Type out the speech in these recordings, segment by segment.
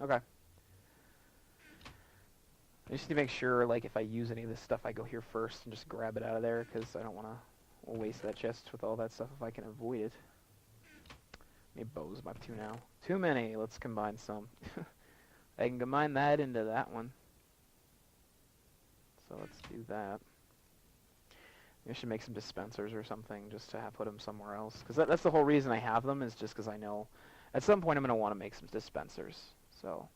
Okay. I just need to make sure, like, if I use any of this stuff, I go here first and just grab it out of there, because I don't want to waste that chest with all that stuff if I can avoid it. Maybe bows I'm up to now. Too many. Let's combine some. I can combine that into that one. So let's do that. Maybe I should make some dispensers or something just to put them somewhere else. Because that's the whole reason I have them, is just because I know at some point I'm going to want to make some dispensers. So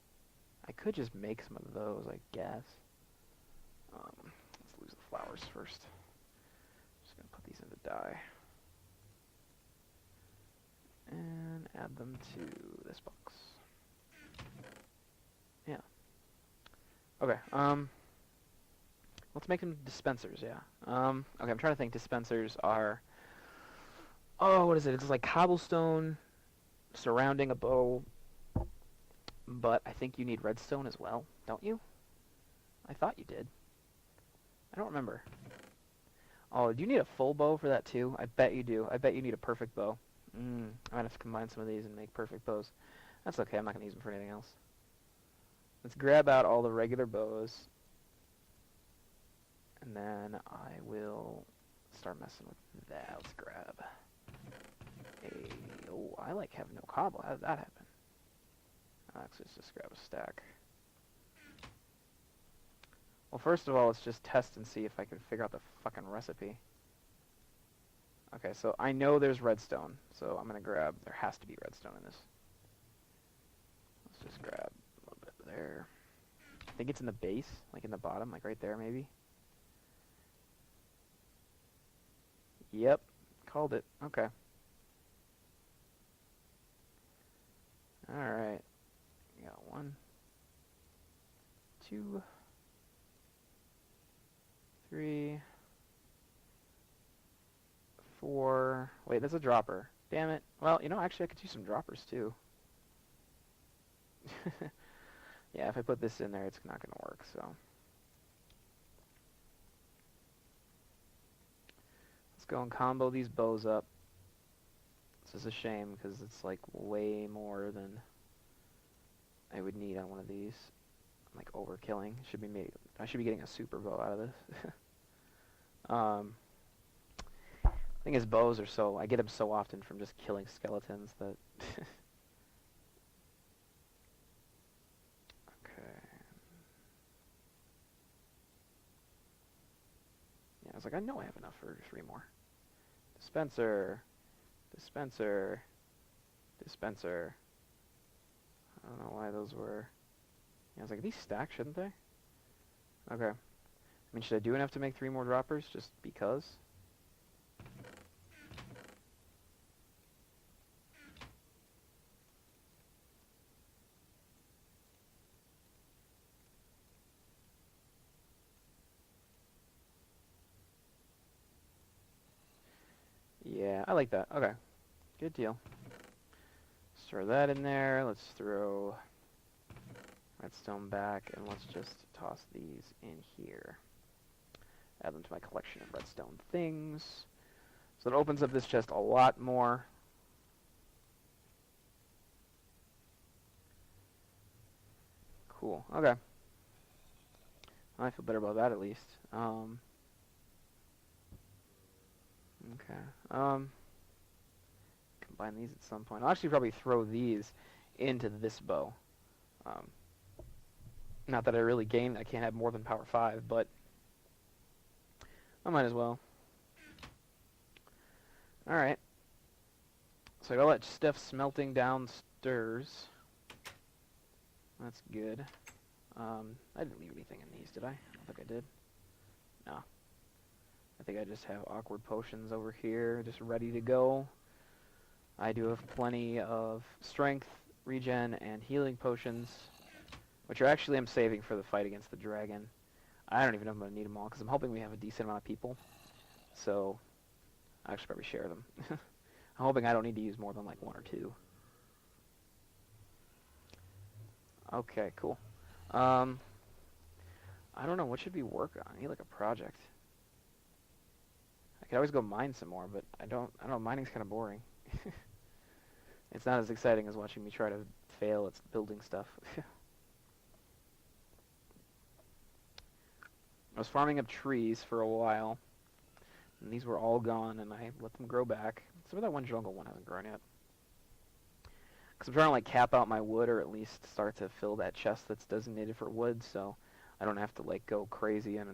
I could just make some of those, I guess. Let's lose the flowers first. Just going to put these into dye. And add them to this box. Yeah. Okay, let's make them dispensers, yeah. Okay, I'm trying to think. Dispensers are... Oh, what is it? It's like cobblestone surrounding a bow. But I think you need redstone as well, don't you? I thought you did. I don't remember. Oh, do you need a full bow for that too? I bet you do. I bet you need a perfect bow. I might have to combine some of these and make perfect bows. That's okay, I'm not going to use them for anything else. Let's grab out all the regular bows. And then I will start messing with that. Let's grab a... Oh, I like having no cobble. How did that happen? Actually, let's just grab a stack. Well, first of all, let's just test and see if I can figure out the fucking recipe. Okay, so I know there's redstone, so I'm going to grab... There has to be redstone in this. Let's just grab a little bit there. I think it's in the base, like in the bottom, like right there maybe. Yep, called it. Okay. Alright. We got 1, 2, 3, 4. Wait, that's a dropper. Damn it. Well, you know, actually I could use some droppers too. Yeah, if I put this in there, it's not going to work, so. Let's go and combo these bows up. This is a shame, because it's like way more than I would need on one of these. I'm like overkilling. I should be getting a super bow out of this. Thing is, bows are so... I get them so often from just killing skeletons that... I was like, I know I have enough for 3 more. Dispenser. Dispenser. Dispenser. I don't know why those were... Yeah, I was like, these stack, shouldn't they? Okay. I mean, should I do enough to make 3 more droppers, just because? Yeah, I like that. Okay. Good deal. Let's throw that in there. Let's throw redstone back, and let's just toss these in here. Add them to my collection of redstone things. So that opens up this chest a lot more. Cool. Okay. I feel better about that at least. Okay. Combine these at some point. I'll actually probably throw these into this bow. Not that I really gain. I can't have more than power 5, but I might as well. Alright. So I got all that stuff smelting downstairs. That's good. I didn't leave anything in these, did I? I don't think I did. No. I think I just have awkward potions over here, just ready to go. I do have plenty of strength, regen, and healing potions, which are actually I'm saving for the fight against the dragon. I don't even know if I'm going to need them all, because I'm hoping we have a decent amount of people. So, I should probably share them. I'm hoping I don't need to use more than like 1 or 2. Okay, cool. I don't know, what should we work on? I need like a project. I could always go mine some more, but I don't know, mining's kind of boring. It's not as exciting as watching me try to fail at building stuff. I was farming up trees for a while, and these were all gone, and I let them grow back. So that one jungle one hasn't grown yet. Because I'm trying to like cap out my wood, or at least start to fill that chest that's designated for wood, so I don't have to like go crazy and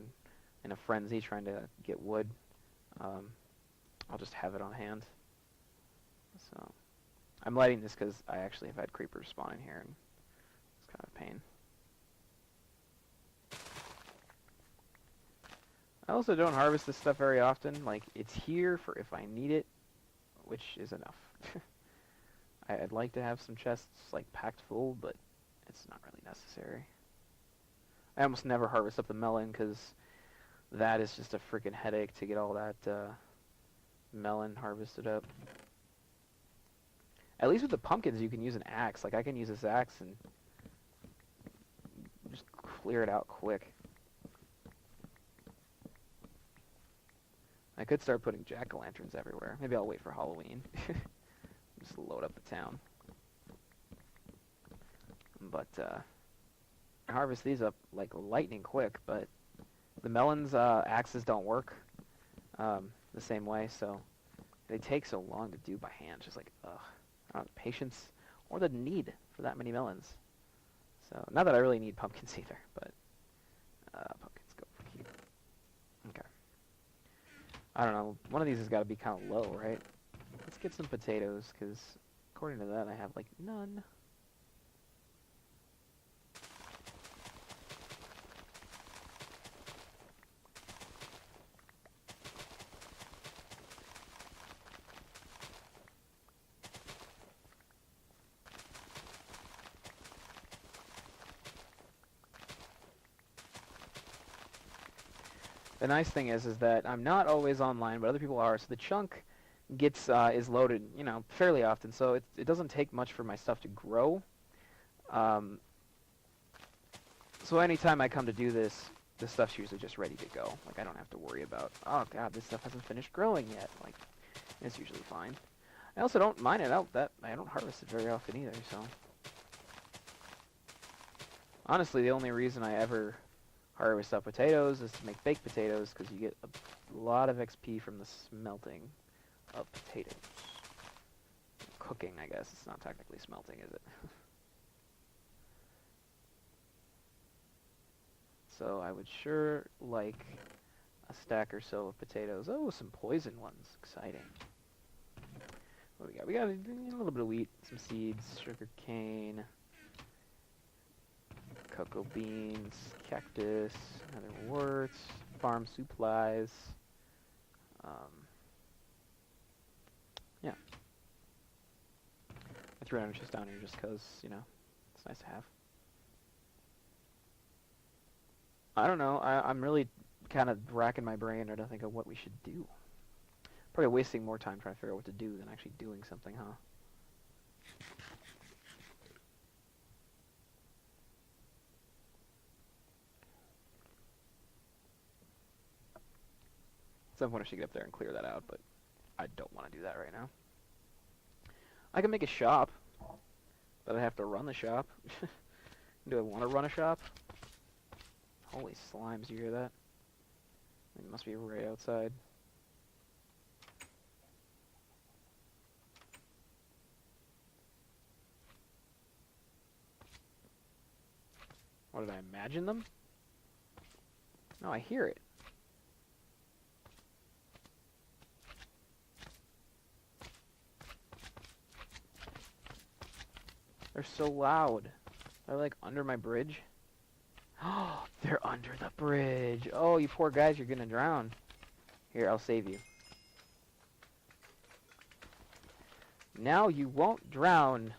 in a frenzy trying to get wood. I'll just have it on hand. So I'm lighting this because I actually have had creepers spawn in here, and it's kind of a pain. I also don't harvest this stuff very often. Like, it's here for if I need it, which is enough. I'd like to have some chests, like, packed full, but it's not really necessary. I almost never harvest up the melon, because that is just a freaking headache to get all that melon harvested up. At least with the pumpkins, you can use an axe. Like, I can use this axe and just clear it out quick. I could start putting jack-o'-lanterns everywhere. Maybe I'll wait for Halloween. Just load up the town. But, I harvest these up like lightning quick, but the melons, axes don't work the same way, so they take so long to do by hand. Just like, ugh. I don't have the patience or the need for that many melons. So, not that I really need pumpkins either, but pumpkins go for here. Okay. I don't know. One of these has got to be kind of low, right? Let's get some potatoes, because according to that, I have, like, none. The nice thing is that I'm not always online, but other people are, so the chunk gets is loaded, you know, fairly often. So it doesn't take much for my stuff to grow. So anytime I come to do this, the stuff's usually just ready to go. Like, I don't have to worry about, oh god, this stuff hasn't finished growing yet. Like, it's usually fine. I also don't mine it out that I don't harvest it very often either. So honestly, the only reason I ever harvest up potatoes is to make baked potatoes, because you get a lot of XP from the smelting of potatoes. Cooking, I guess. It's not technically smelting, is it? So I would sure like a stack or so of potatoes. Oh, some poison ones. Exciting. What do we got? We got a little bit of wheat, some seeds, sugar cane, cocoa beans, cactus, other worts, farm supplies. Yeah. I threw it just down here just because, you know, it's nice to have. I don't know. I'm really kind of racking my brain to think of what we should do. Probably wasting more time trying to figure out what to do than actually doing something, huh? At some point I should get up there and clear that out, but I don't want to do that right now. I can make a shop, but I have to run the shop. Do I want to run a shop? Holy slimes, you hear that? It must be right outside. What, did I imagine them? No, I hear it. They're so loud. They're like under my bridge. Oh, they're under the bridge. Oh, you poor guys, you're gonna drown. Here, I'll save you. Now you won't drown.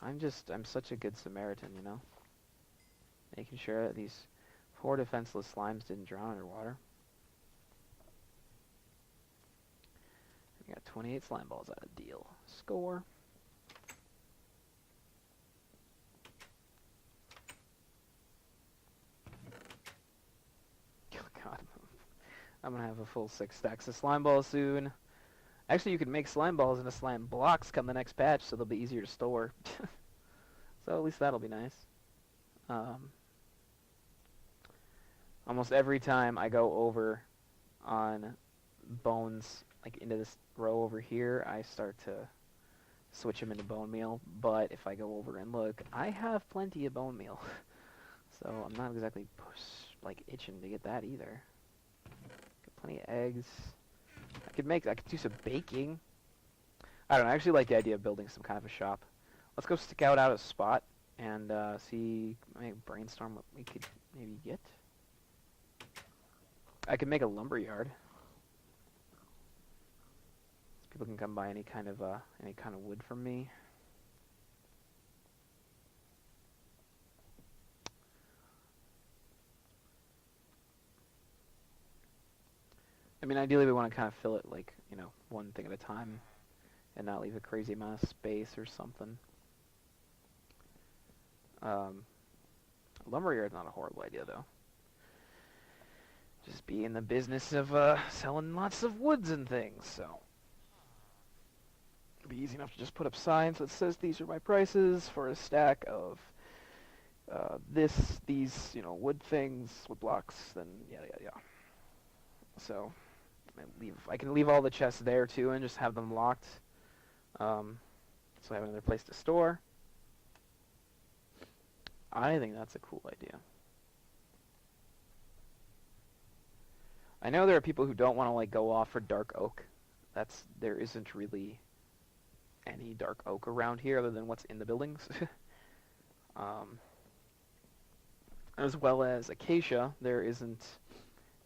I'm such a good Samaritan, you know? Making sure that these poor defenseless slimes didn't drown underwater. We got 28 slime balls out of deal. Score. Oh god. I'm gonna have a full 6 stacks of slime balls soon. Actually, you can make slime balls into slime blocks come the next patch, so they'll be easier to store. So at least that'll be nice. Um, almost every time I go over on bones, like into this row over here, I start to switch them into bone meal. But if I go over and look, I have plenty of bone meal. So I'm not exactly itching to get that either. Got plenty of eggs. I could do some baking. I don't know, I actually like the idea of building some kind of a shop. Let's go scout out a spot and maybe brainstorm what we could maybe get. I could make a lumber yard. People can come buy any kind of wood from me. I mean, ideally we want to kind of fill it one thing at a time and not leave a crazy amount of space or something. Lumber yard's not a horrible idea though. Just be in the business of selling lots of woods and things, so it'd be easy enough to just put up signs that says these are my prices for a stack of these wood things, wood blocks, then yada yada yada. So I can leave all the chests there too and just have them locked, so I have another place to store. I think that's a cool idea. I know there are people who don't want to go off for dark oak. There isn't really any dark oak around here other than what's in the buildings. As well as acacia, there isn't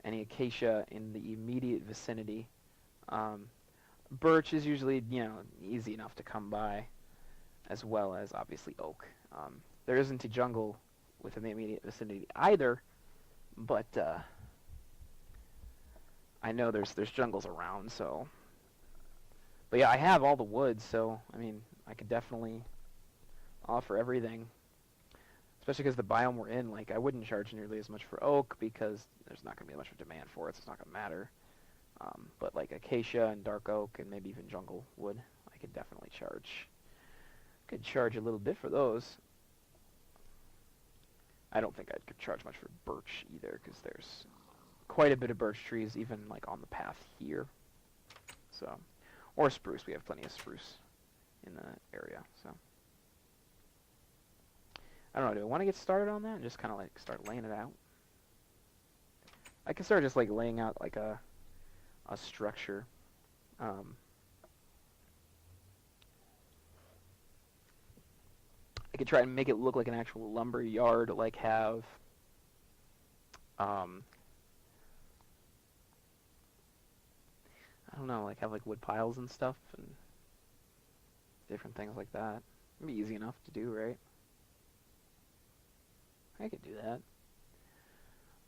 any acacia in the immediate vicinity. Birch is usually easy enough to come by, as well as obviously oak. There isn't a jungle within the immediate vicinity either, but I know there's jungles around, so. But yeah, I have all the wood, so I mean, I could definitely offer everything. Especially because the biome we're in, I wouldn't charge nearly as much for oak because there's not going to be much of a demand for it, so it's not going to matter. But acacia and dark oak and maybe even jungle wood, I could definitely charge. Could charge a little bit for those. I don't think I could charge much for birch either because there's quite a bit of birch trees even on the path here. So, or spruce. We have plenty of spruce in the area. So, I don't know. Do I want to get started on that and just kind of start laying it out? I can start just laying out a structure. I could try and make it look like an actual lumber yard, have I don't know, have wood piles and stuff and different things like that. It'd be easy enough to do, right? I could do that.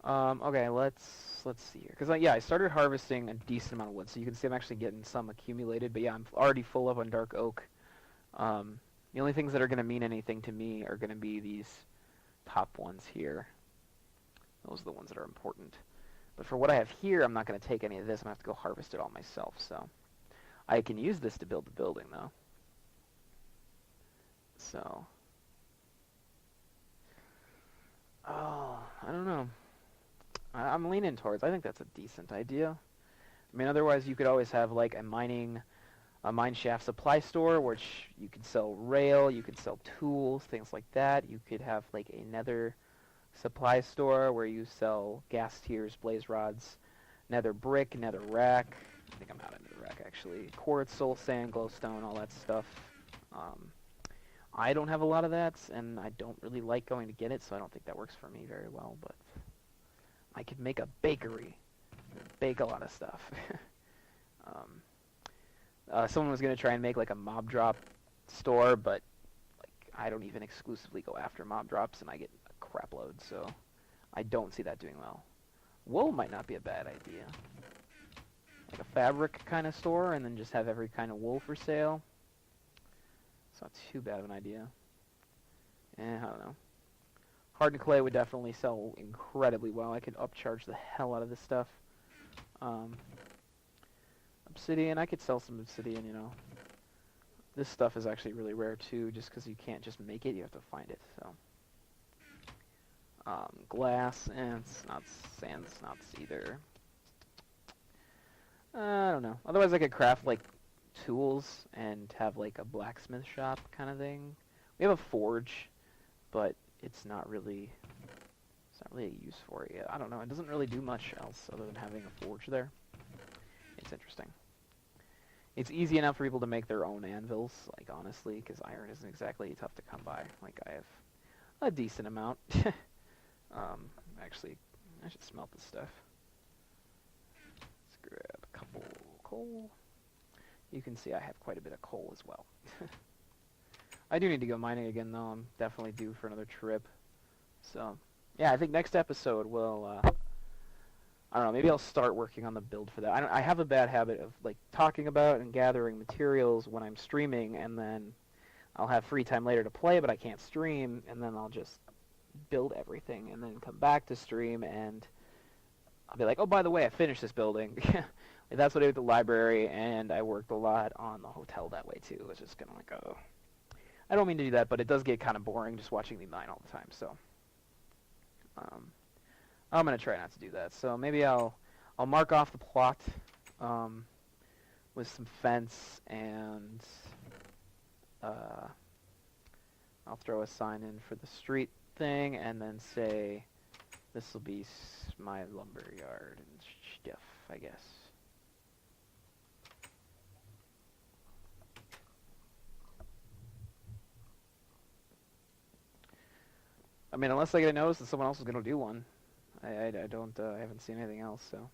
Okay, let's see here. Because I started harvesting a decent amount of wood, so you can see I'm actually getting some accumulated. But yeah, I'm already full up on dark oak. The only things that are going to mean anything to me are going to be these top ones here. Those are the ones that are important. But for what I have here, I'm not going to take any of this. I'm going to have to go harvest it all myself. So I can use this to build the building, though. So, I don't know. I'm leaning towards, I think that's a decent idea. I mean, otherwise you could always have a mine shaft supply store, which you could sell rail, you could sell tools, things like that. You could have a nether supply store where you sell gas tiers, blaze rods, nether brick, nether rack. I think I'm out of nether rack actually. Quartz, soul sand, glowstone, all that stuff. I don't have a lot of that, and I don't really like going to get it, so I don't think that works for me very well, but I could make a bakery. Bake a lot of stuff. Someone was going to try and make a mob drop store, but I don't even exclusively go after mob drops, and I get a crap load, so I don't see that doing well. Wool might not be a bad idea. A fabric kind of store, and then just have every kind of wool for sale. It's not too bad of an idea. I don't know. Hardened clay would definitely sell incredibly well. I could upcharge the hell out of this stuff. I'm obsidian. I could sell some obsidian, you know. This stuff is actually really rare too, just because you can't just make it, you have to find it, so. Glass, and it's not sand, it's not either. I don't know. Otherwise I could craft, like, tools and have, like, a blacksmith shop kind of thing. We have a forge, but it's not really a use for it yet. I don't know. It doesn't really do much else other than having a forge there. It's interesting. It's easy enough for people to make their own anvils, like, honestly, because iron isn't exactly tough to come by. Like, I have a decent amount. Actually, I should smelt this stuff. Let's grab a couple coal. You can see I have quite a bit of coal as well. I do need to go mining again, though. I'm definitely due for another trip. So, yeah, I think next episode we'll, I don't know, maybe I'll start working on the build for that. I have a bad habit of, like, talking about and gathering materials when I'm streaming, and then I'll have free time later to play, but I can't stream, and then I'll just build everything, and then come back to stream, and I'll be like, oh, by the way, I finished this building. Like, that's what I did with the library, and I worked a lot on the hotel that way, too. It's just kind of like, oh. I don't mean to do that, but it does get kind of boring just watching me mine all the time, so. I'm going to try not to do that. So maybe I'll mark off the plot with some fence, and I'll throw a sign in for the street thing, and then say this will be my lumber yard and stuff, I guess. I mean, unless I get a notice that someone else is going to do one. I haven't seen anything else, so.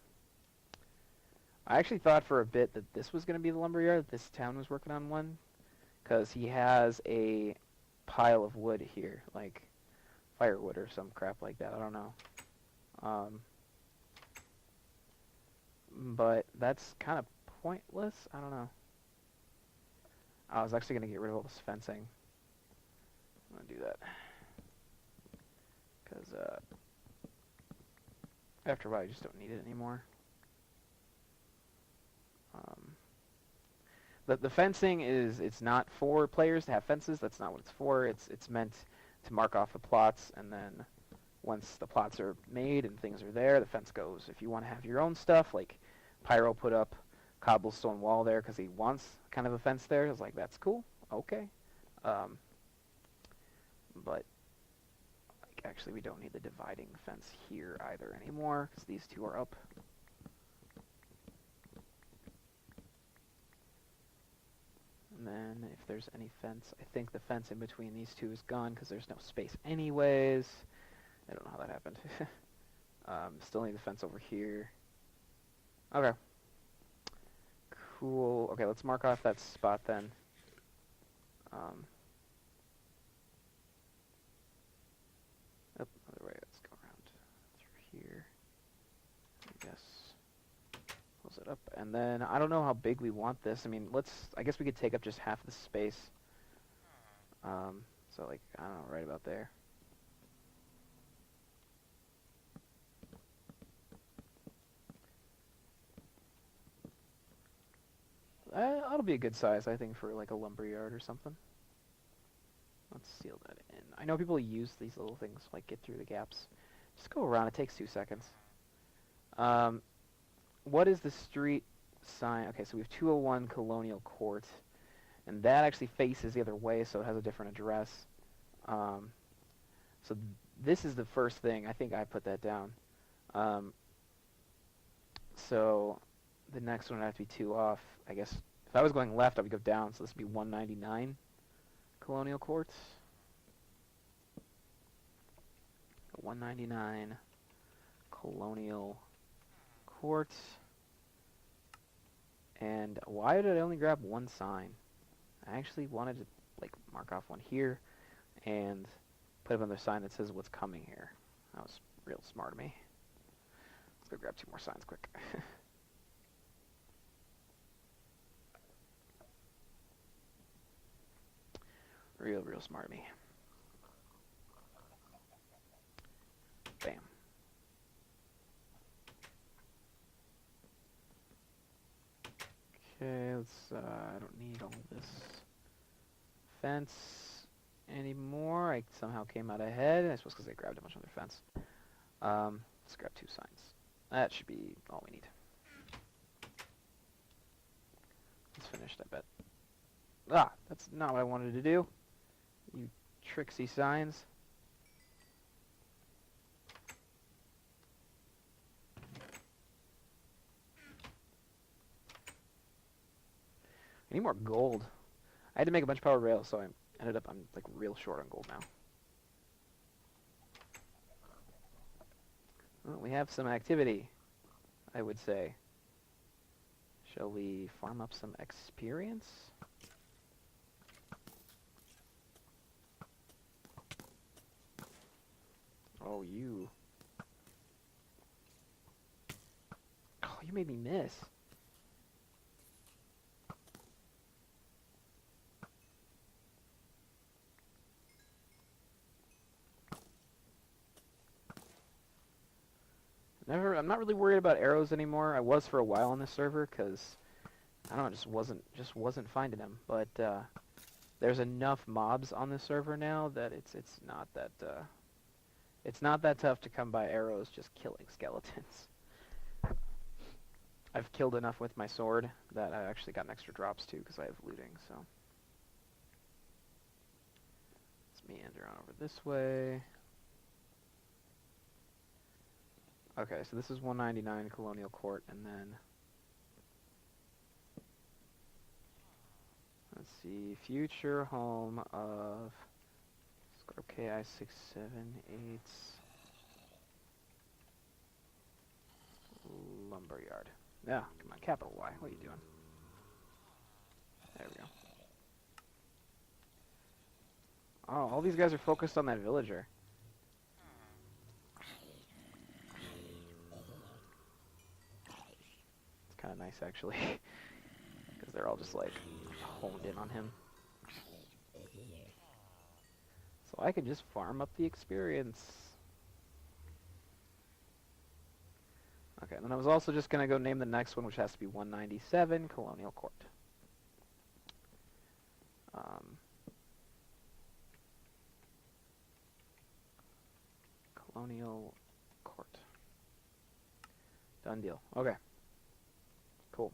I actually thought for a bit that this was going to be the lumberyard, that this town was working on one, because he has a pile of wood here, like firewood or some crap like that, I don't know. But that's kind of pointless, I don't know. I was actually going to get rid of all this fencing. I'm going to do that. Because, after a while, you just don't need it anymore. The fencing it's not for players to have fences. That's not what it's for. It's meant to mark off the plots, and then once the plots are made and things are there, the fence goes. If you want to have your own stuff, like Pyro put up cobblestone wall there because he wants kind of a fence there. I was like, that's cool. Okay. But actually, we don't need the dividing fence here either anymore, because these two are up. And then, if there's any fence, I think the fence in between these two is gone, because there's no space anyways. I don't know how that happened. Still need the fence over here. Okay. Cool. Okay, let's mark off that spot then. Other way, let's go around through here. I guess close it up, and then I don't know how big we want this. I mean, I guess we could take up just half the space. So like, I don't know, right about there. That'll be a good size, I think, for like a lumberyard or something. Let's seal that in. I know people use these little things, like get through the gaps. Just go around, it takes 2 seconds. What is the street sign? Okay, so we have 201 Colonial Court, and that actually faces the other way, so it has a different address. So this is the first thing. I think I put that down. So the next one would have to be 2 off. I guess if I was going left, I would go down, so this would be 199 Colonial Court. 199 Colonial Court. And why did I only grab one sign? I actually wanted to like mark off one here and put up another sign that says what's coming here. That was real smart of me. Let's go grab 2 more signs quick. Real smart of me. Bam. Okay, let's, I don't need all this fence anymore. I somehow came out ahead. I suppose because I grabbed a bunch of other fence. Let's grab 2 signs. That should be all we need. It's finished, I bet. Ah, that's not what I wanted to do. You tricksy signs. I need more gold. I had to make a bunch of power rails, so I ended up, I'm like real short on gold now. Well, we have some activity, I would say. Shall we farm up some experience? Oh, you. Oh, you made me miss. I'm not really worried about arrows anymore. I was for a while on this server because I don't know, just wasn't finding them. But there's enough mobs on this server now that it's not that tough to come by arrows just killing skeletons. I've killed enough with my sword that I actually got extra drops too because I have looting. So let's meander on over this way. Okay, so this is 199 Colonial Court, and then let's see, future home of KI 678 Lumberyard. Yeah, come on, capital Y. What are you doing? There we go. Oh, all these guys are focused on that villager. It's kind of nice, actually, because they're all just, like, honed in on him. So I can just farm up the experience. Okay, and then I was also just going to go name the next one, which has to be 197 Colonial Court. Colonial Court. Done deal. Okay. Cool.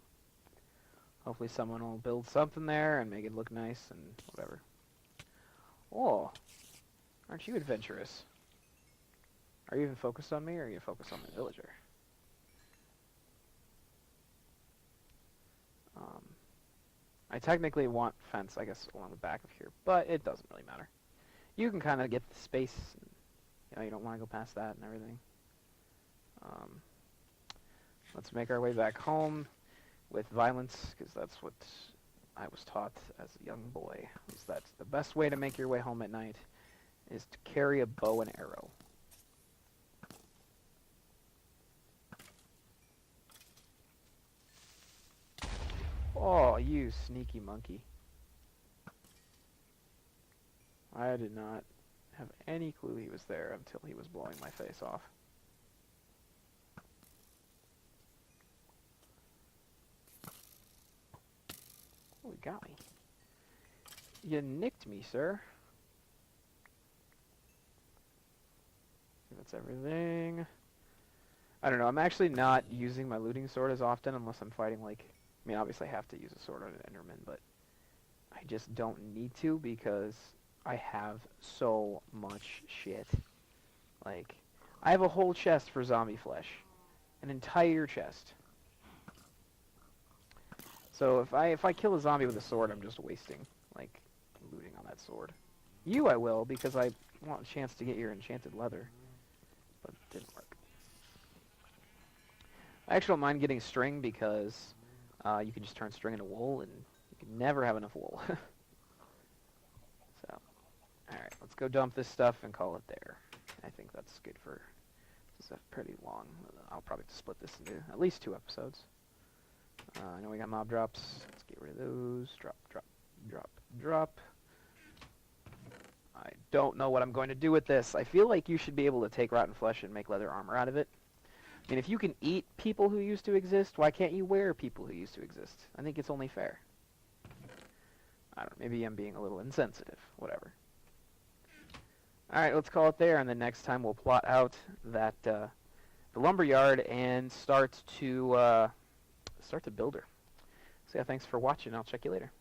Hopefully someone will build something there and make it look nice and whatever. Oh, aren't you adventurous? Are you even focused on me, or are you focused on the villager? I technically want fence, I guess, along the back of here, but it doesn't really matter. You can kind of get the space. You know, you don't want to go past that and everything. Let's make our way back home with violence, because that's what I was taught as a young boy. Is that the best way to make your way home at night is to carry a bow and arrow. Oh, you sneaky monkey. I did not have any clue he was there until he was blowing my face off. Oh, he got me. You nicked me, sir. That's everything. I don't know, I'm actually not using my looting sword as often unless I'm fighting, like... I mean, obviously I have to use a sword on an Enderman, but I just don't need to because I have so much shit. Like, I have a whole chest for zombie flesh. An entire chest. So if I kill a zombie with a sword, I'm just wasting, like, looting on that sword. You I will, because I want a chance to get your enchanted leather. But it didn't work. I actually don't mind getting string because you can just turn string into wool, and you can never have enough wool. So, alright, let's go dump this stuff and call it there. I think that's good for... This is pretty long. I'll probably have to split this into at least 2 episodes. I know we got mob drops. Let's get rid of those. Drop, drop, drop, drop. I don't know what I'm going to do with this. I feel like you should be able to take rotten flesh and make leather armor out of it. mean, if you can eat people who used to exist, why can't you wear people who used to exist? I think it's only fair. I don't know, maybe I'm being a little insensitive. Whatever. Alright, let's call it there, and then next time we'll plot out that the lumberyard and start to build her. So yeah, thanks for watching. I'll check you later.